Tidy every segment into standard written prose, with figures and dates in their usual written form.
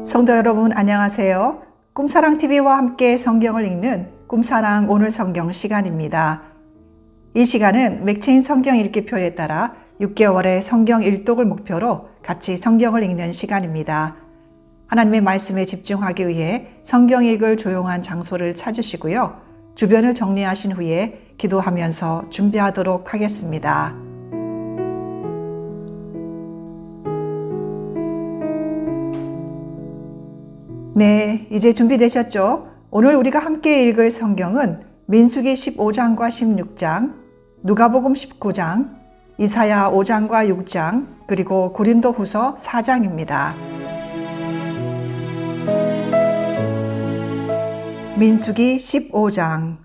성도 여러분 안녕하세요. 꿈사랑TV와 함께 성경을 읽는 꿈사랑 오늘 성경 시간입니다. 이 시간은 맥체인 성경 읽기표에 따라 6개월의 성경 일독을 목표로 같이 성경을 읽는 시간입니다. 하나님의 말씀에 집중하기 위해 성경 읽을 조용한 장소를 찾으시고요. 주변을 정리하신 후에 기도하면서 준비하도록 하겠습니다. 네, 이제 준비되셨죠? 오늘 우리가 함께 읽을 성경은 민수기 15장과 16장, 누가복음 19장, 이사야 5장과 6장, 그리고 고린도후서 4장입니다. 민수기 15장.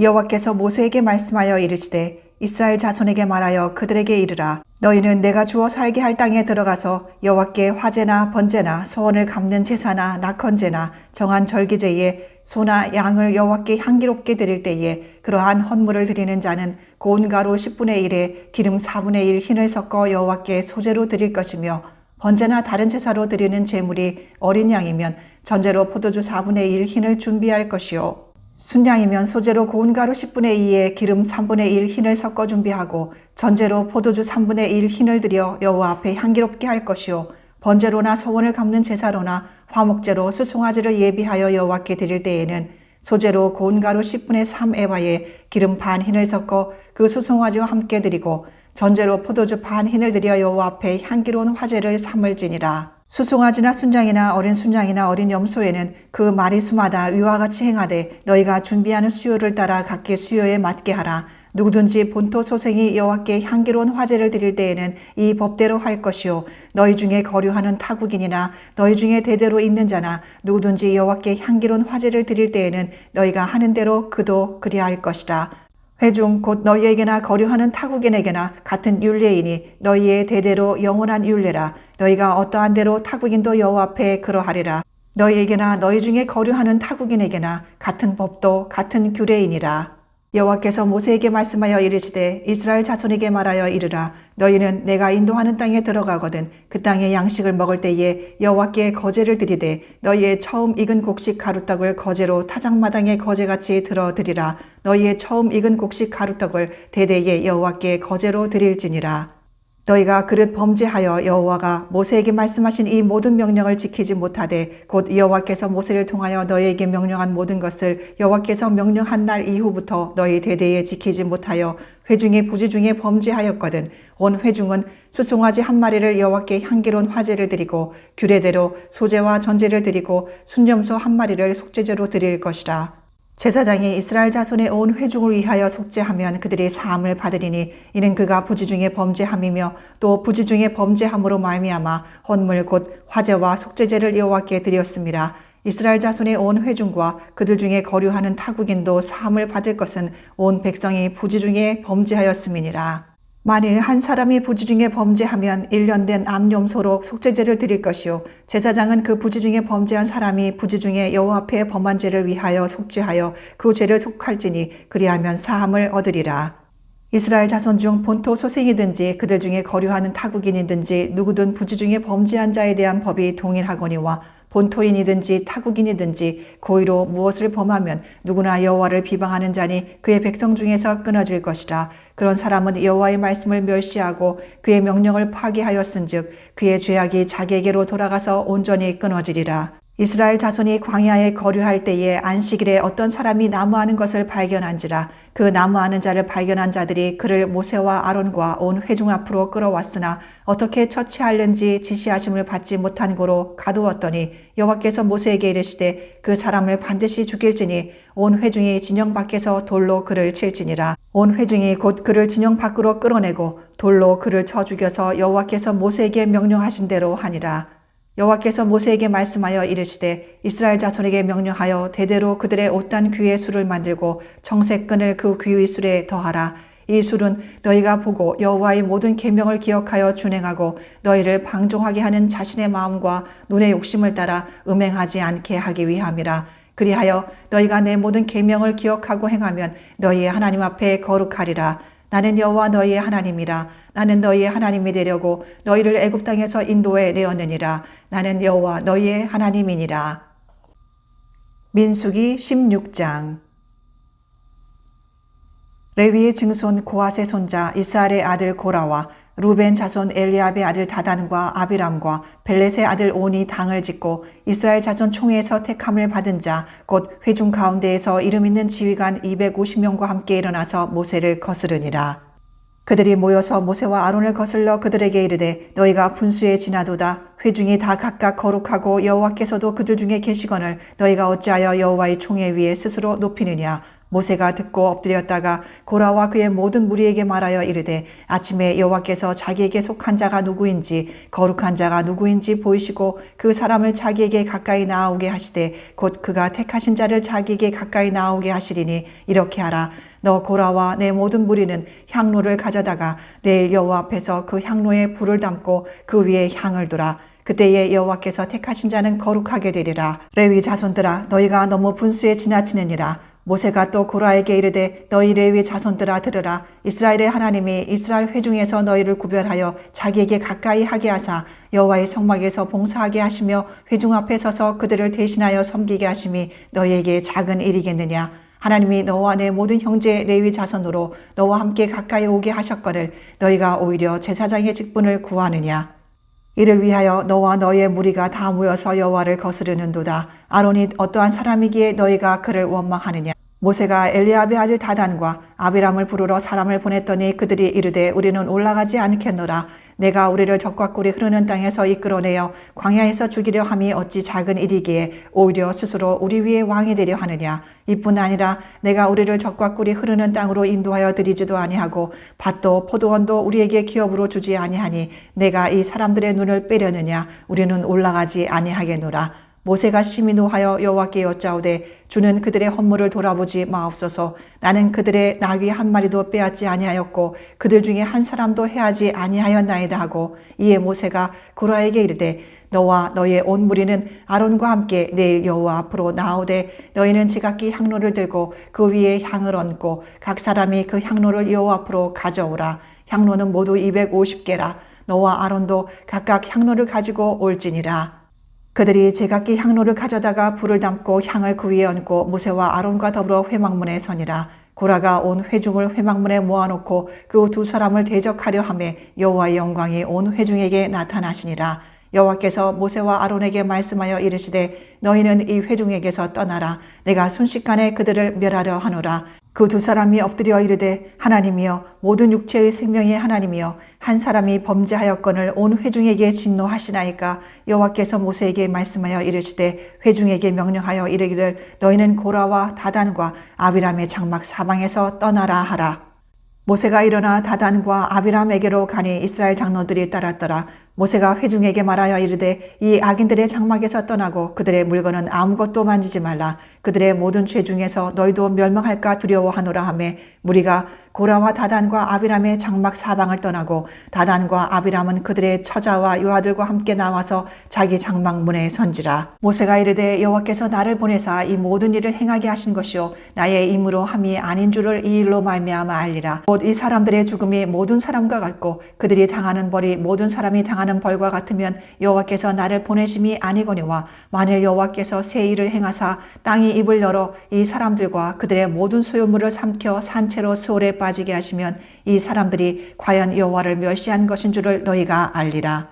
여호와께서 모세에게 말씀하여 이르시되 이스라엘 자손에게 말하여 그들에게 이르라. 너희는 내가 주어 살게 할 땅에 들어가서 여호와께 화제나 번제나 소원을 갚는 제사나 낙헌제나 정한 절기제에 소나 양을 여호와께 향기롭게 드릴 때에 그러한 헌물을 드리는 자는 고운 가루 10분의 1에 기름 4분의 1 흰을 섞어 여호와께 소제로 드릴 것이며 번제나 다른 제사로 드리는 제물이 어린 양이면 전제로 포도주 4분의 1 흰을 준비할 것이요 순양이면 소제로 고운 가루 10분의 2에 기름 3분의 1 흰을 섞어 준비하고 전제로 포도주 3분의 1 흰을 들여 여호와 앞에 향기롭게 할 것이요 번제로나 소원을 갚는 제사로나 화목제로 수송아지를 예비하여 여호와께 드릴 때에는 소제로 고운 가루 10분의 3 에바에 기름 반 흰을 섞어 그 수송아지와 함께 드리고 전제로 포도주 반 흰을 들여 여호와 앞에 향기로운 화제를 삼을지니라. 수송아지나 순양이나 어린 순양이나 어린 염소에는 그 마리수마다 위와 같이 행하되 너희가 준비하는 수요를 따라 각기 수요에 맞게 하라. 누구든지 본토 소생이 여호와께 향기로운 화제를 드릴 때에는 이 법대로 할 것이요 너희 중에 거류하는 타국인이나 너희 중에 대대로 있는 자나 누구든지 여호와께 향기로운 화제를 드릴 때에는 너희가 하는 대로 그도 그리할 것이다. 회중 곧 너희에게나 거류하는 타국인에게나 같은 율례이니 너희의 대대로 영원한 율례라. 너희가 어떠한 대로 타국인도 여호와 앞에 그러하리라. 너희에게나 너희 중에 거류하는 타국인에게나 같은 법도 같은 규례이니라. 여호와께서 모세에게 말씀하여 이르시되 이스라엘 자손에게 말하여 이르라. 너희는 내가 인도하는 땅에 들어가거든 그 땅의 양식을 먹을 때에 여호와께 거제를 드리되 너희의 처음 익은 곡식 가루떡을 거제로 타작마당에 거제같이 들어 드리라. 너희의 처음 익은 곡식 가루떡을 대대에 여호와께 거제로 드릴지니라. 너희가 그릇 범죄하여 여호와가 모세에게 말씀하신 이 모든 명령을 지키지 못하되 곧 여호와께서 모세를 통하여 너희에게 명령한 모든 것을 여호와께서 명령한 날 이후부터 너희 대대에 지키지 못하여 회중의 부지 중에 범죄하였거든 온 회중은 수송아지 한 마리를 여호와께 향기로운 화제를 드리고 규례대로 소제와 전제를 드리고 순염소 한 마리를 속죄제로 드릴 것이라. 제사장이 이스라엘 자손의 온 회중을 위하여 속죄하면 그들이 사함을 받으리니 이는 그가 부지 중에 범죄함이며 또 부지 중에 범죄함으로 말미암아 헌물 곧 화제와 속죄제를 여호와께 드렸습니다. 이스라엘 자손의 온 회중과 그들 중에 거류하는 타국인도 사함을 받을 것은 온 백성이 부지 중에 범죄하였음이니라. 만일 한 사람이 부지 중에 범죄하면 1년 된 암염소로 속죄제를 드릴 것이요 제사장은 그 부지 중에 범죄한 사람이 부지 중에 여호와 앞에 범한 죄를 위하여 속죄하여 그 죄를 속할지니 그리하면 사함을 얻으리라. 이스라엘 자손 중 본토 소생이든지 그들 중에 거류하는 타국인이든지 누구든 부지 중에 범죄한 자에 대한 법이 동일하거니와 본토인이든지 타국인이든지 고의로 무엇을 범하면 누구나 여호와를 비방하는 자니 그의 백성 중에서 끊어질 것이라. 그런 사람은 여호와의 말씀을 멸시하고 그의 명령을 파기하였은즉 그의 죄악이 자기에게로 돌아가서 온전히 끊어지리라. 이스라엘 자손이 광야에 거류할 때에 안식일에 어떤 사람이 나무하는 것을 발견한지라. 그 나무하는 자를 발견한 자들이 그를 모세와 아론과 온 회중 앞으로 끌어왔으나 어떻게 처치하려는지 지시하심을 받지 못한 고로 가두었더니 여호와께서 모세에게 이르시되 그 사람을 반드시 죽일지니 온 회중이 진영 밖에서 돌로 그를 칠지니라. 온 회중이 곧 그를 진영 밖으로 끌어내고 돌로 그를 쳐 죽여서 여호와께서 모세에게 명령하신 대로 하니라. 여호와께서 모세에게 말씀하여 이르시되 이스라엘 자손에게 명령하여 대대로 그들의 옷단 귀의 술을 만들고 청색 끈을 그 귀의 술에 더하라. 이 술은 너희가 보고 여호와의 모든 계명을 기억하여 준행하고 너희를 방종하게 하는 자신의 마음과 눈의 욕심을 따라 음행하지 않게 하기 위함이라. 그리하여 너희가 내 모든 계명을 기억하고 행하면 너희의 하나님 앞에 거룩하리라. 나는 여호와 너희의 하나님이라. 나는 너희의 하나님이 되려고 너희를 애굽 땅에서 인도해 내었느니라. 나는 여호와 너희의 하나님이니라. 민수기 16장. 레위의 증손 고핫의 손자 이스라엘의 아들 고라와 루벤 자손 엘리압의 아들 다단과 아비람과 벨렛의 아들 온이 당을 짓고 이스라엘 자손 총회에서 택함을 받은 자 곧 회중 가운데에서 이름 있는 지휘관 250명과 함께 일어나서 모세를 거스르니라. 그들이 모여서 모세와 아론을 거슬러 그들에게 이르되 너희가 분수에 지나도다. 회중이 다 각각 거룩하고 여호와께서도 그들 중에 계시거늘 너희가 어찌하여 여호와의 총회 위에 스스로 높이느냐. 모세가 듣고 엎드렸다가 고라와 그의 모든 무리에게 말하여 이르되 아침에 여호와께서 자기에게 속한 자가 누구인지 거룩한 자가 누구인지 보이시고 그 사람을 자기에게 가까이 나아오게 하시되 곧 그가 택하신 자를 자기에게 가까이 나아오게 하시리니 이렇게 하라. 너 고라와 내 모든 무리는 향로를 가져다가 내일 여호와 앞에서 그 향로에 불을 담고 그 위에 향을 두라. 그때에 여호와께서 택하신 자는 거룩하게 되리라. 레위 자손들아 너희가 너무 분수에 지나치느니라. 모세가 또 고라에게 이르되 너희 레위 자손들아 들으라. 이스라엘의 하나님이 이스라엘 회중에서 너희를 구별하여 자기에게 가까이 하게 하사 여호와의 성막에서 봉사하게 하시며 회중 앞에 서서 그들을 대신하여 섬기게 하심이 너희에게 작은 일이겠느냐. 하나님이 너와 내 모든 형제 레위 자손으로 너와 함께 가까이 오게 하셨거늘 너희가 오히려 제사장의 직분을 구하느냐. 이를 위하여 너와 너의 무리가 다 모여서 여호와를 거스르는도다. 아론이 어떠한 사람이기에 너희가 그를 원망하느냐. 모세가 엘리압의 아들 다단과 아비람을 부르러 사람을 보냈더니 그들이 이르되 우리는 올라가지 않겠노라. 내가 우리를 적과 꿀이 흐르는 땅에서 이끌어내어 광야에서 죽이려 함이 어찌 작은 일이기에 오히려 스스로 우리 위에 왕이 되려 하느냐. 이뿐 아니라 내가 우리를 적과 꿀이 흐르는 땅으로 인도하여 드리지도 아니하고 밭도 포도원도 우리에게 기업으로 주지 아니하니 내가 이 사람들의 눈을 빼려느냐. 우리는 올라가지 아니하겠노라. 모세가 심히 노하여 여호와께 여짜오되 주는 그들의 헌물을 돌아보지 마옵소서. 나는 그들의 나귀 한 마리도 빼앗지 아니하였고 그들 중에 한 사람도 해하지 아니하였나이다 하고 이에 모세가 고라에게 이르되 너와 너의 온 무리는 아론과 함께 내일 여호와 앞으로 나오되 너희는 제각기 향로를 들고 그 위에 향을 얹고 각 사람이 그 향로를 여호와 앞으로 가져오라. 향로는 모두 250개라. 너와 아론도 각각 향로를 가지고 올지니라. 그들이 제각기 향로를 가져다가 불을 담고 향을 그 위에 얹고 모세와 아론과 더불어 회막문에 서니라. 고라가 온 회중을 회막문에 모아놓고 그 두 사람을 대적하려 하매 여호와의 영광이 온 회중에게 나타나시니라. 여호와께서 모세와 아론에게 말씀하여 이르시되 너희는 이 회중에게서 떠나라. 내가 순식간에 그들을 멸하려 하노라. 그 두 사람이 엎드려 이르되 하나님이여 모든 육체의 생명의 하나님이여 한 사람이 범죄하였거늘 온 회중에게 진노하시나이까. 여호와께서 모세에게 말씀하여 이르시되 회중에게 명령하여 이르기를 너희는 고라와 다단과 아비람의 장막 사방에서 떠나라 하라. 모세가 일어나 다단과 아비람에게로 가니 이스라엘 장로들이 따랐더라. 모세가 회중에게 말하여 이르되 이 악인들의 장막에서 떠나고 그들의 물건은 아무것도 만지지 말라. 그들의 모든 죄 중에서 너희도 멸망할까 두려워하노라 하매 무리가 고라와 다단과 아비람의 장막 사방을 떠나고 다단과 아비람은 그들의 처자와 요아들과 함께 나와서 자기 장막 문에 선지라. 모세가 이르되 여호와께서 나를 보내사 이 모든 일을 행하게 하신 것이요 나의 임으로 함이 아닌 줄을 이 일로 말미암아 알리라. 곧 이 사람들의 죽음이 모든 사람과 같고 그들이 당하는 벌이 모든 사람이 당하는 벌과 같으면 여호와께서 나를 보내심이 아니거니와 만일 여호와께서 새 일을 행하사 땅이 입을 열어 이 사람들과 그들의 모든 소유물을 삼켜 산채로 수월에 빠지게 하시면 이 사람들이 과연 여호와를 멸시한 것인 줄을 너희가 알리라.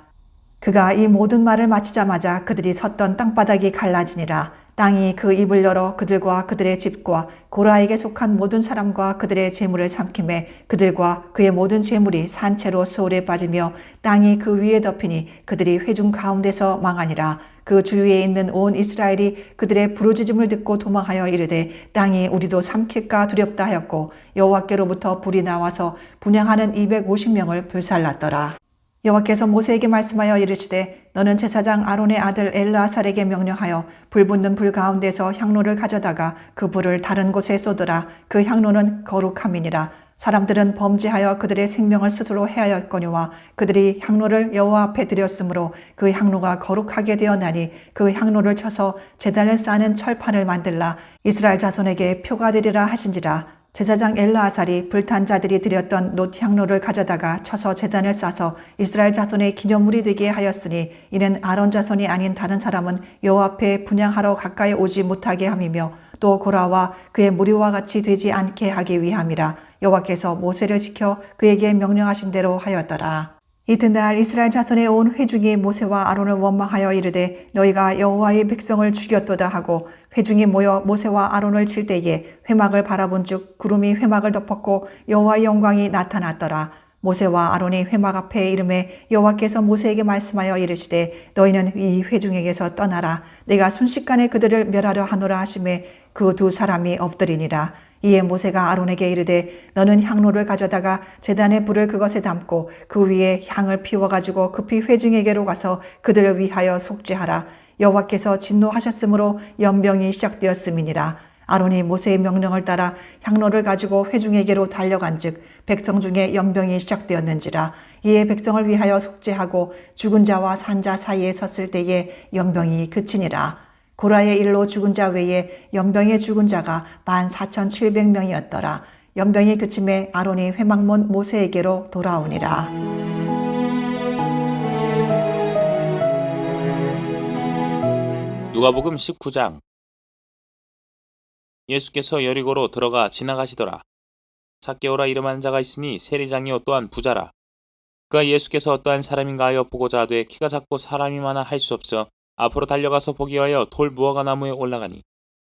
그가 이 모든 말을 마치자마자 그들이 섰던 땅바닥이 갈라지니라. 땅이 그 입을 열어 그들과 그들의 집과 고라에게 속한 모든 사람과 그들의 재물을 삼키매 그들과 그의 모든 재물이 산채로 수월에 빠지며 땅이 그 위에 덮이니 그들이 회중 가운데서 망하니라. 그 주위에 있는 온 이스라엘이 그들의 부르짖음을 듣고 도망하여 이르되 땅이 우리도 삼킬까 두렵다 하였고 여호와께로부터 불이 나와서 분향하는 250명을 불살랐더라. 여호와께서 모세에게 말씀하여 이르시되 너는 제사장 아론의 아들 엘르아살에게 명령하여 불 붙는 불 가운데서 향로를 가져다가 그 불을 다른 곳에 쏟으라. 그 향로는 거룩함이니라. 사람들은 범죄하여 그들의 생명을 스스로 해하였거니와 그들이 향로를 여호와 앞에 드렸으므로 그 향로가 거룩하게 되었나니 그 향로를 쳐서 제단을 쌓는 철판을 만들라. 이스라엘 자손에게 표가 되리라 하신지라. 제사장 엘르아살이 불탄 자들이 드렸던 놋 향로를 가져다가 쳐서 제단을 싸서 이스라엘 자손의 기념물이 되게 하였으니 이는 아론 자손이 아닌 다른 사람은 여호와 앞에 분향하러 가까이 오지 못하게 함이며 또 고라와 그의 무리와 같이 되지 않게 하기 위함이라. 여호와께서 모세를 지켜 그에게 명령하신 대로 하였더라. 이튿날 이스라엘 자손의 온 회중이 모세와 아론을 원망하여 이르되 너희가 여호와의 백성을 죽였도다 하고 회중이 모여 모세와 아론을 칠 때에 회막을 바라본즉 구름이 회막을 덮었고 여호와의 영광이 나타났더라. 모세와 아론이 회막 앞에 이름에 여호와께서 모세에게 말씀하여 이르시되 너희는 이 회중에게서 떠나라. 내가 순식간에 그들을 멸하려 하노라 하시매 그 두 사람이 엎드리니라. 이에 모세가 아론에게 이르되 너는 향로를 가져다가 제단의 불을 그것에 담고 그 위에 향을 피워가지고 급히 회중에게로 가서 그들을 위하여 속죄하라. 여호와께서 진노하셨으므로 연병이 시작되었음이니라. 아론이 모세의 명령을 따라 향로를 가지고 회중에게로 달려간즉 백성 중에 연병이 시작되었는지라. 이에 백성을 위하여 속죄하고 죽은 자와 산 자 사이에 섰을 때에 연병이 그치니라. 고라의 일로 죽은 자 외에 연병에 죽은 자가 14,700명이었더라. 연병이 그침에 아론이 회막문 모세에게로 돌아오니라. 누가복음 19장. 예수께서 여리고로 들어가 지나가시더라. 삭개오라 이름하는 자가 있으니 세리장이요 또한 부자라. 그가 예수께서 어떠한 사람인가 하여 보고자 하되 키가 작고 사람이 많아 할 수 없어 앞으로 달려가서 보기 위하여 돌 무화과 나무에 올라가니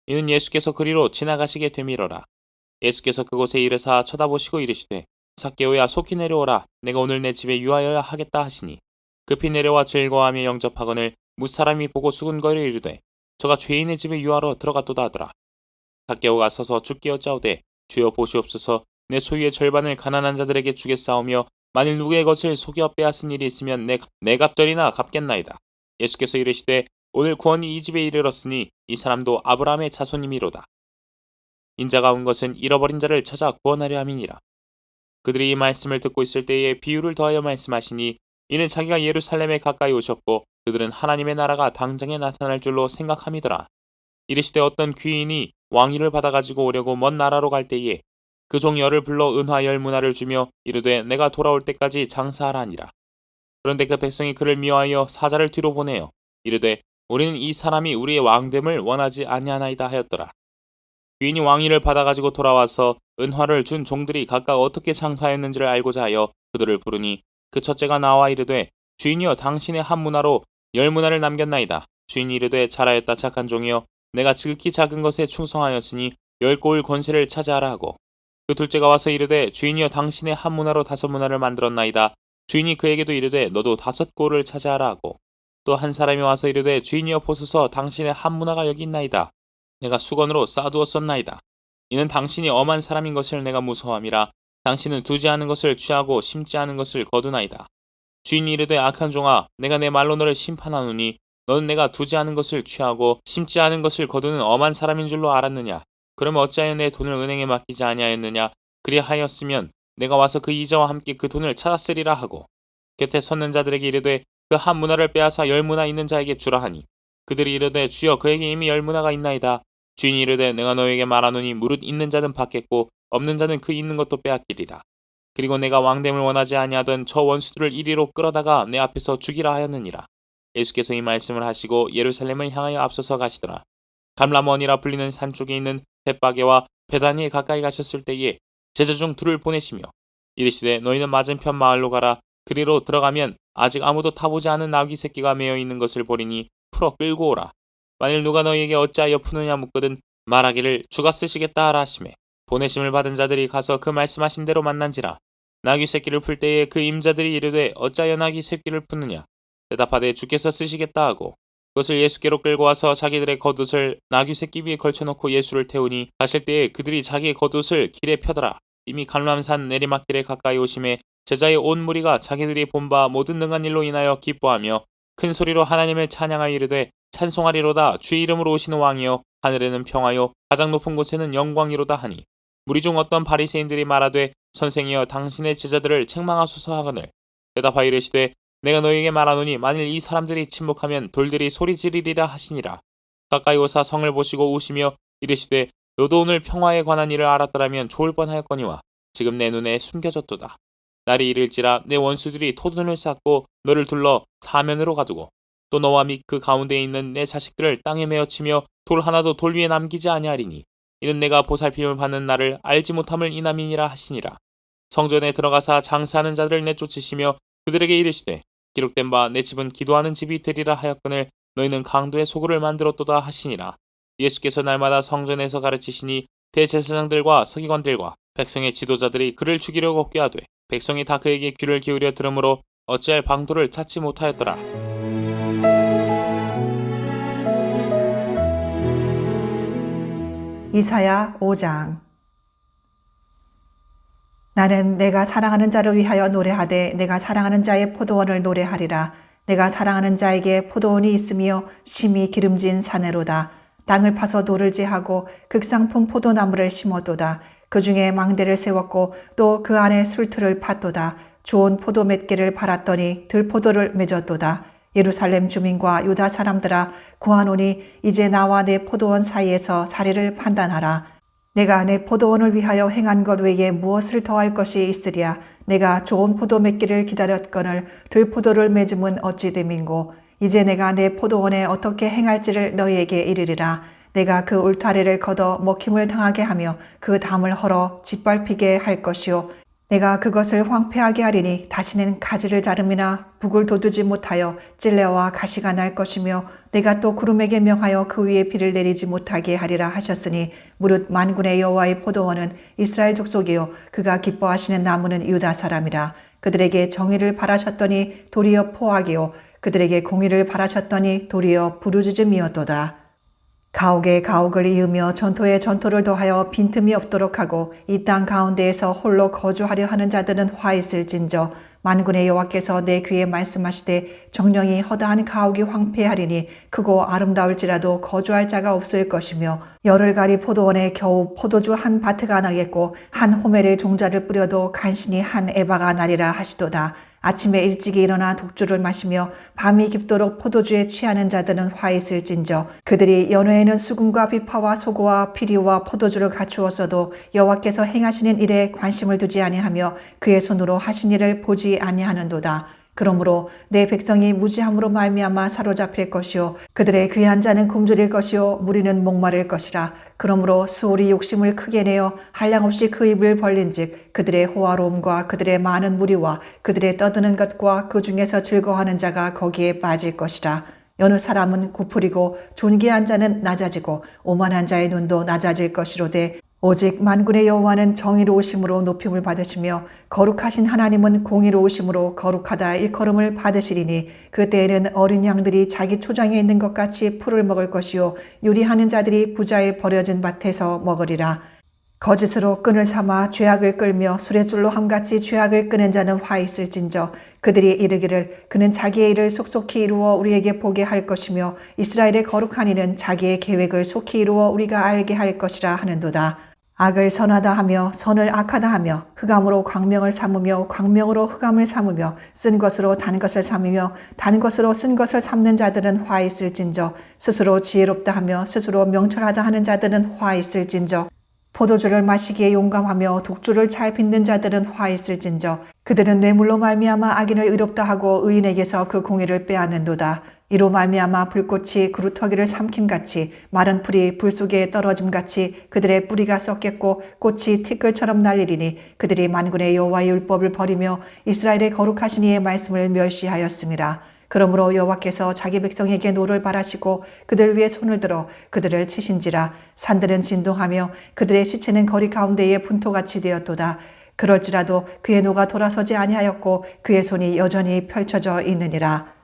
이는 예수께서 그리로 지나가시게 되밀어라. 예수께서 그곳에 이르사 쳐다보시고 이르시되 삭개오야 속히 내려오라. 내가 오늘 내 집에 유하여야 하겠다 하시니 급히 내려와 즐거워하며 영접하거늘 무사람이 보고 수군거려 이르되 저가 죄인의 집에 유하러 들어갔도다 하더라. 삭개오가 서서 주께 여짜오되 주여 보시옵소서. 내 소유의 절반을 가난한 자들에게 주겠사오며 만일 누구의 것을 속여 빼앗은 일이 있으면 내 갑절이나 갚겠나이다. 예수께서 이르시되 오늘 구원이 이 집에 이르렀으니 이 사람도 아브라함의 자손이미로다. 인자가 온 것은 잃어버린 자를 찾아 구원하려 함이니라. 그들이 이 말씀을 듣고 있을 때에 비유를 더하여 말씀하시니 이는 자기가 예루살렘에 가까이 오셨고 그들은 하나님의 나라가 당장에 나타날 줄로 생각함이더라. 이르시되 어떤 귀인이 왕위를 받아가지고 오려고 먼 나라로 갈 때에 그 종 열을 불러 은화 10문화를 주며 이르되 내가 돌아올 때까지 장사하라 하니라. 그런데 그 백성이 그를 미워하여 사자를 뒤로 보내어 이르되 우리는 이 사람이 우리의 왕됨을 원하지 아니하나이다 하였더라. 귀인이 왕위를 받아가지고 돌아와서 은화를 준 종들이 각각 어떻게 장사하였는지를 알고자 하여 그들을 부르니 그 첫째가 나와 이르되 주인이여 당신의 한 문화로 10문화를 남겼나이다. 주인이 이르되 잘하였다 착한 종이여 내가 지극히 작은 것에 충성하였으니 10고을 권세를 차지하라 하고 그 둘째가 와서 이르되 주인이여 당신의 한 문화로 5문화를 만들었나이다. 주인이 그에게도 이르되 너도 5고을을 차지하라 하고 또 한 사람이 와서 이르되 주인이여 보소서 당신의 한 문화가 여기 있나이다. 내가 수건으로 쌓아두었었나이다. 이는 당신이 엄한 사람인 것을 내가 무서워함이라. 당신은 두지 않은 것을 취하고 심지 않은 것을 거두나이다. 주인이 이르되 악한 종아 내가 내 말로 너를 심판하노니 너는 내가 두지 않은 것을 취하고 심지 않은 것을 거두는 엄한 사람인 줄로 알았느냐. 그러면 어찌하여 내 돈을 은행에 맡기지 아니하였느냐. 그리하였으면 내가 와서 그 이자와 함께 그 돈을 찾았으리라 하고 곁에 섰는 자들에게 이르되 그 한 문화를 빼앗아 10문화 있는 자에게 주라 하니 그들이 이르되 주여 그에게 이미 10문화가 있나이다. 주인이 이르되 내가 너에게 말하노니 무릇 있는 자는 받겠고 없는 자는 그 있는 것도 빼앗기리라. 그리고 내가 왕됨을 원하지 아니하던 저 원수들을 이리로 끌어다가 내 앞에서 죽이라 하였느니라. 예수께서 이 말씀을 하시고 예루살렘을 향하여 앞서서 가시더라. 감람원이라 불리는 산 쪽에 있는 벳바게와 베다니에 가까이 가셨을 때에 제자 중 둘을 보내시며 이르시되 너희는 맞은편 마을로 가라. 그리로 들어가면 아직 아무도 타보지 않은 나귀 새끼가 매어 있는 것을 보리니 풀어 끌고 오라. 만일 누가 너희에게 어찌하여 푸느냐 묻거든 말하기를 주가 쓰시겠다 하라 하시매 보내심을 받은 자들이 가서 그 말씀하신 대로 만난지라. 나귀 새끼를 풀 때에 그 임자들이 이르되 어찌하여 나귀 새끼를 푸느냐. 대답하되 주께서 쓰시겠다 하고 그것을 예수께로 끌고 와서 자기들의 겉옷을 나귀 새끼 위에 걸쳐놓고 예수를 태우니 가실 때에 그들이 자기의 겉옷을 길에 펴더라. 이미 갈람산 내리막길에 가까이 오심에 제자의 온 무리가 자기들이 본 바 모든 능한 일로 인하여 기뻐하며 큰 소리로 하나님을 찬양하여 이르되 찬송하리로다. 주의 이름으로 오시는 왕이여 하늘에는 평화요 가장 높은 곳에는 영광이로다 하니 무리 중 어떤 바리새인들이 말하되 선생이여 당신의 제자들을 책망하소서 하거늘 대답하여 이르시되 내가 너희에게 말하노니 만일 이 사람들이 침묵하면 돌들이 소리 지르리라 하시니라. 가까이 오사 성을 보시고 우시며 이르시되 너도 오늘 평화에 관한 일을 알았더라면 좋을 뻔하였거니와 지금 내 눈에 숨겨졌도다. 날이 이를지라 내 원수들이 토둔을 쌓고 너를 둘러 사면으로 가두고 또 너와 및 그 가운데에 있는 내 자식들을 땅에 메어치며 돌 하나도 돌 위에 남기지 아니하리니 이는 내가 보살핌을 받는 나를 알지 못함을 인함이니라 하시니라. 성전에 들어가사 장사하는 자들을 내쫓으시며 그들에게 이르시되 기록된 바 내 집은 기도하는 집이 되리라 하였거늘 너희는 강도의 소굴을 만들었도다 하시니라. 예수께서 날마다 성전에서 가르치시니 대제사장들과 서기관들과 백성의 지도자들이 그를 죽이려고 꾀하되 백성이 다 그에게 귀를 기울여 들으므로 어찌할 방도를 찾지 못하였더라. 이사야 5장. 나는 내가 사랑하는 자를 위하여 노래하되 내가 사랑하는 자의 포도원을 노래하리라. 내가 사랑하는 자에게 포도원이 있으며 심히 기름진 사내로다. 땅을 파서 돌을 제하고 극상품 포도나무를 심었도다. 그 중에 망대를 세웠고 또 그 안에 술틀을 팠도다. 좋은 포도 몇 개를 팔았더니 들포도를 맺었도다. 예루살렘 주민과 유다 사람들아 구하노니 이제 나와 내 포도원 사이에서 사리를 판단하라. 내가 내 포도원을 위하여 행한 것 외에 무엇을 더할 것이 있으랴. 내가 좋은 포도 맺기를 기다렸거늘 들포도를 맺음은 어찌 됨인고. 이제 내가 내 포도원에 어떻게 행할지를 너희에게 이르리라. 내가 그 울타리를 걷어 먹힘을 당하게 하며 그 담을 헐어 짓밟히게 할 것이요. 내가 그것을 황폐하게 하리니 다시는 가지를 자름이나 북을 돋우지 못하여 찔레와 가시가 날 것이며 내가 또 구름에게 명하여 그 위에 비를 내리지 못하게 하리라 하셨으니 무릇 만군의 여호와의 포도원은 이스라엘 족속이요 그가 기뻐하시는 나무는 유다 사람이라. 그들에게 정의를 바라셨더니 도리어 포악이요 그들에게 공의를 바라셨더니 도리어 부르짖음이었도다. 가옥에 가옥을 이으며 전토에 전토를 더하여 빈틈이 없도록 하고 이 땅 가운데에서 홀로 거주하려 하는 자들은 화 있을진저. 만군의 여호와께서 내 귀에 말씀하시되 정령이 허다한 가옥이 황폐하리니 크고 아름다울지라도 거주할 자가 없을 것이며 열을 가리 포도원에 겨우 포도주 한 바트가 나겠고 한 호멜의 종자를 뿌려도 간신히 한 에바가 나리라 하시도다. 아침에 일찍이 일어나 독주를 마시며 밤이 깊도록 포도주에 취하는 자들은 화 있을진저. 그들이 연회에는 수금과 비파와 소고와 피리와 포도주를 갖추었어도 여호와께서 행하시는 일에 관심을 두지 아니하며 그의 손으로 하신 일을 보지 아니하는도다. 그러므로 내 백성이 무지함으로 말미암아 사로잡힐 것이요 그들의 귀한 자는 굶주릴 것이요 무리는 목마를 것이라. 그러므로 스올이 욕심을 크게 내어 한량없이 그 입을 벌린즉 그들의 호화로움과 그들의 많은 무리와 그들의 떠드는 것과 그 중에서 즐거워하는 자가 거기에 빠질 것이라. 여느 사람은 구풀이고 존귀한 자는 낮아지고 오만한 자의 눈도 낮아질 것이로되 오직 만군의 여호와는 정의로우심으로 높임을 받으시며 거룩하신 하나님은 공의로우심으로 거룩하다 일컬음을 받으시리니 그때에는 어린 양들이 자기 초장에 있는 것 같이 풀을 먹을 것이요 유리하는 자들이 부자의 버려진 밭에서 먹으리라. 거짓으로 끈을 삼아 죄악을 끌며 수레줄로 함같이 죄악을 끄는 자는 화 있을진저. 그들이 이르기를 그는 자기의 일을 속속히 이루어 우리에게 보게 할 것이며 이스라엘의 거룩한 이는 자기의 계획을 속히 이루어 우리가 알게 할 것이라 하는도다. 악을 선하다 하며 선을 악하다 하며 흑암으로 광명을 삼으며 광명으로 흑암을 삼으며 쓴 것으로 단 것을 삼으며 단 것으로 쓴 것을 삼는 자들은 화 있을진저. 스스로 지혜롭다 하며 스스로 명철하다 하는 자들은 화 있을진저. 포도주를 마시기에 용감하며 독주를 잘 빚는 자들은 화 있을진저. 그들은 뇌물로 말미암아 악인을 의롭다 하고 의인에게서 그 공의를 빼앗는도다. 이로 말미암아 불꽃이 그루터기를 삼킴같이 마른 풀이 불 속에 떨어짐같이 그들의 뿌리가 썩겠고 꽃이 티끌처럼 날리리니 그들이 만군의 여호와의 율법을 버리며 이스라엘의 거룩하신 이의 말씀을 멸시하였음이라. 그러므로 여호와께서 자기 백성에게 노를 바라시고 그들 위에 손을 들어 그들을 치신지라. 산들은 진동하며 그들의 시체는 거리 가운데에 분토같이 되었도다. 그럴지라도 그의 노가 돌아서지 아니하였고 그의 손이 여전히 펼쳐져 있느니라.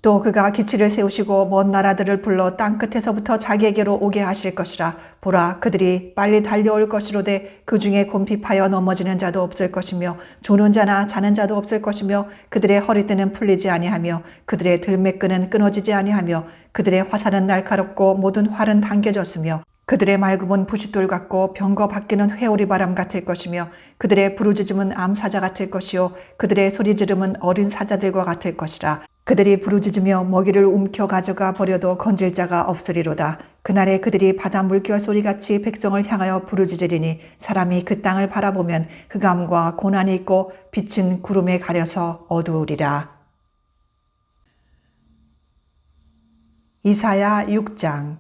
또 그가 기치를 세우시고 먼 나라들을 불러 땅끝에서부터 자기에게로 오게 하실 것이라. 보라, 그들이 빨리 달려올 것이로되 그 중에 곰핍하여 넘어지는 자도 없을 것이며 조는 자나 자는 자도 없을 것이며 그들의 허리띠는 풀리지 아니하며 그들의 들매끈은 끊어지지 아니하며 그들의 화살은 날카롭고 모든 활은 당겨졌으며 그들의 말굽은 부싯돌 같고 병거 바뀌는 회오리 바람 같을 것이며 그들의 부르짖음은 암사자 같을 것이요 그들의 소리 지름은 어린 사자들과 같을 것이라. 그들이 부르짖으며 먹이를 움켜 가져가 버려도 건질 자가 없으리로다. 그날에 그들이 바다 물결 소리같이 백성을 향하여 부르짖으리니 사람이 그 땅을 바라보면 흑암과 고난이 있고 빛은 구름에 가려서 어두우리라. 이사야 6장.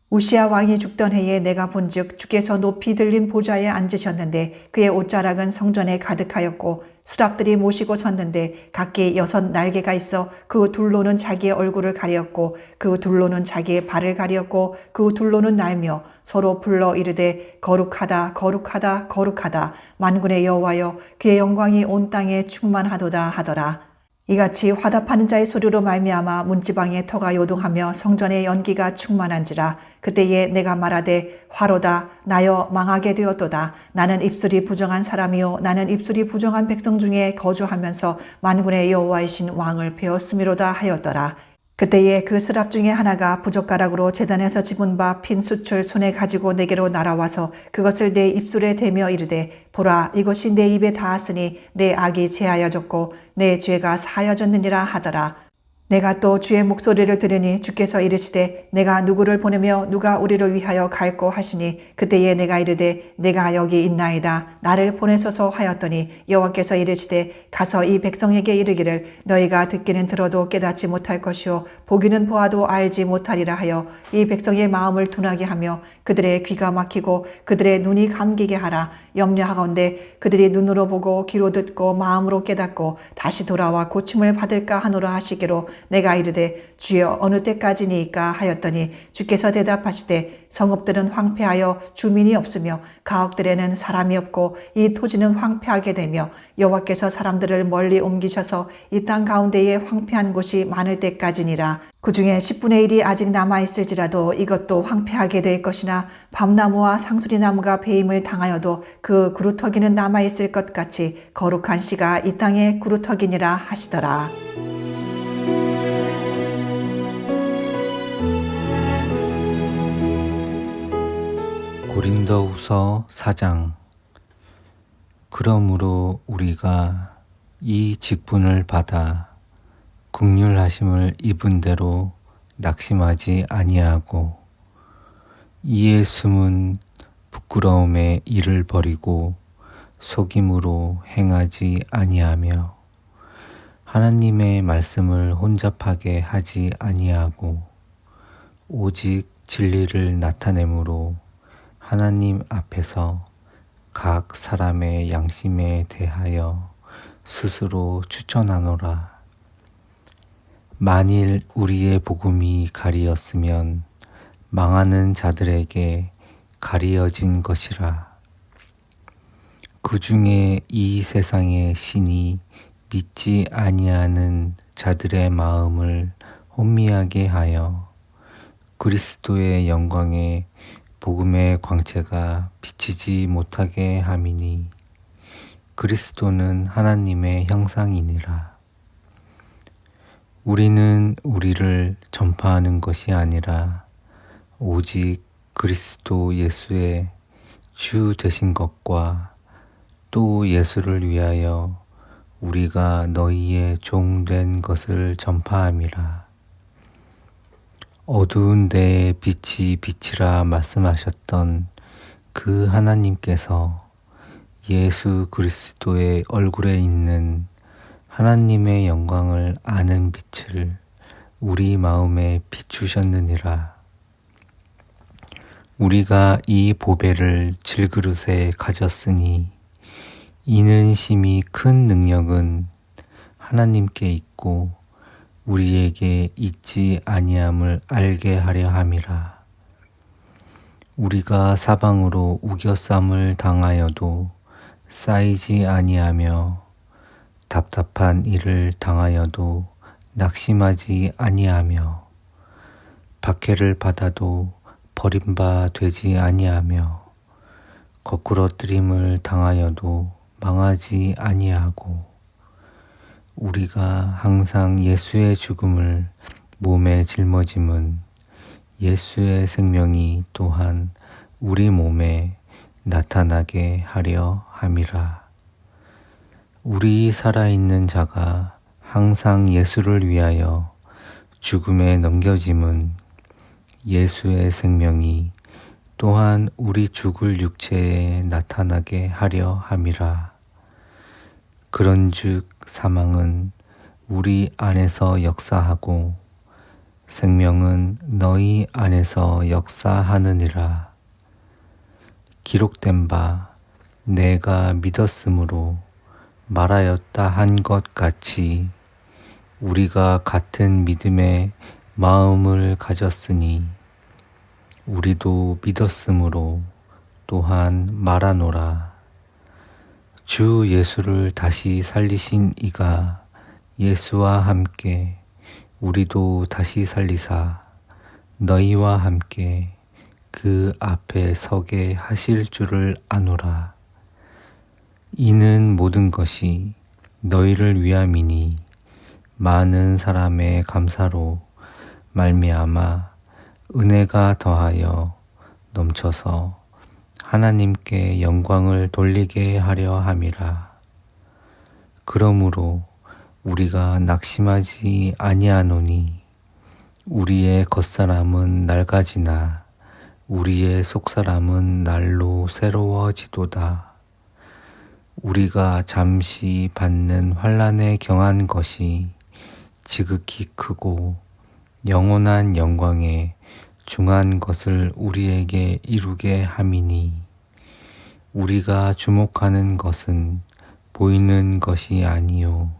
우시야 왕이 죽던 해에 내가 본즉 주께서 높이 들린 보좌에 앉으셨는데 그의 옷자락은 성전에 가득하였고 스랍들이 모시고 섰는데 각기 6 날개가 있어 그 둘로는 자기의 얼굴을 가리었고 그 둘로는 자기의 발을 가리었고 그 둘로는 날며 서로 불러 이르되 거룩하다 거룩하다 거룩하다 만군의 여호와여 그의 영광이 온 땅에 충만하도다 하더라. 이같이 화답하는 자의 소리로 말미암아 문지방에 터가 요동하며 성전의 연기가 충만한지라. 그때에 내가 말하되 화로다 나여 망하게 되었도다. 나는 입술이 부정한 사람이요 나는 입술이 부정한 백성 중에 거주하면서 만군의 여호와이신 왕을 배웠음이로다 하였더라. 그때에 그 스랍 중에 하나가 부젓가락으로 제단에서 집은 바 핀 숯을 손에 가지고 내게로 날아와서 그것을 내 입술에 대며 이르되 보라 이것이 내 입에 닿았으니 내 악이 제하여졌고 내 죄가 사하여졌느니라 하더라. 내가 또 주의 목소리를 들으니 주께서 이르시되 내가 누구를 보내며 누가 우리를 위하여 갈꼬 하시니 그때에 내가 이르되 내가 여기 있나이다 나를 보내소서 하였더니 여호와께서 이르시되 가서 이 백성에게 이르기를 너희가 듣기는 들어도 깨닫지 못할 것이요 보기는 보아도 알지 못하리라 하여 이 백성의 마음을 둔하게 하며 그들의 귀가 막히고 그들의 눈이 감기게 하라. 염려하건대 그들이 눈으로 보고 귀로 듣고 마음으로 깨닫고 다시 돌아와 고침을 받을까 하노라 하시기로 내가 이르되 주여 어느 때까지니이까 하였더니 주께서 대답하시되 성읍들은 황폐하여 주민이 없으며 가옥들에는 사람이 없고 이 토지는 황폐하게 되며 여호와께서 사람들을 멀리 옮기셔서 이 땅 가운데에 황폐한 곳이 많을 때까지니라. 그 중에 10분의 1이 아직 남아있을지라도 이것도 황폐하게 될 것이나 밤나무와 상수리나무가 배임을 당하여도 그 그루터기는 남아있을 것 같이 거룩한 씨가 이 땅에 그루터기니라 하시더라. 고린도후서 4장. 그러므로 우리가 이 직분을 받아 긍휼하심을 입은 대로 낙심하지 아니하고 이에 숨은 부끄러움의 일을 버리고 속임으로 행하지 아니하며 하나님의 말씀을 혼잡하게 하지 아니하고 오직 진리를 나타내므로 하나님 앞에서 각 사람의 양심에 대하여 스스로 추천하노라. 만일 우리의 복음이 가리었으면 망하는 자들에게 가리어진 것이라. 그 중에 이 세상의 신이 믿지 아니하는 자들의 마음을 혼미하게 하여 그리스도의 영광에 복음의 광채가 비치지 못하게 함이니 그리스도는 하나님의 형상이니라. 우리는 우리를 전파하는 것이 아니라 오직 그리스도 예수의 주 되신 것과 또 예수를 위하여 우리가 너희의 종 된 것을 전파함이라. 어두운 데에 빛이 비치라 말씀하셨던 그 하나님께서 예수 그리스도의 얼굴에 있는 하나님의 영광을 아는 빛을 우리 마음에 비추셨느니라. 우리가 이 보배를 질그릇에 가졌으니 이는 심히 큰 능력은 하나님께 있고 우리에게 있지 아니함을 알게 하려 함이라. 우리가 사방으로 우겨쌈을 당하여도 쌓이지 아니하며 답답한 일을 당하여도 낙심하지 아니하며 박해를 받아도 버림바 되지 아니하며 거꾸러뜨림을 당하여도 망하지 아니하고 우리가 항상 예수의 죽음을 몸에 짊어짐은 예수의 생명이 또한 우리 몸에 나타나게 하려 함이라. 우리 살아있는 자가 항상 예수를 위하여 죽음에 넘겨짐은 예수의 생명이 또한 우리 죽을 육체에 나타나게 하려 함이라. 그런즉 사망은 우리 안에서 역사하고 생명은 너희 안에서 역사하느니라. 기록된 바 내가 믿었으므로 말하였다 한 것 같이 우리가 같은 믿음의 마음을 가졌으니 우리도 믿었으므로 또한 말하노라. 주 예수를 다시 살리신 이가 예수와 함께 우리도 다시 살리사 너희와 함께 그 앞에 서게 하실 줄을 아노라. 이는 모든 것이 너희를 위함이니 많은 사람의 감사로 말미암아 은혜가 더하여 넘쳐서 하나님께 영광을 돌리게 하려 함이라. 그러므로 우리가 낙심하지 아니하노니 우리의 겉사람은 낡아지나 우리의 속사람은 날로 새로워지도다. 우리가 잠시 받는 환난에 경한 것이 지극히 크고 영원한 영광에 중한 것을 우리에게 이루게 함이니 우리가 주목하는 것은 보이는 것이 아니요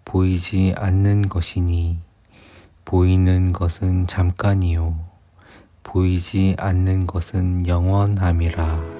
보이지 않는 것이니 보이는 것은 잠깐이요 보이지 않는 것은 영원함이라.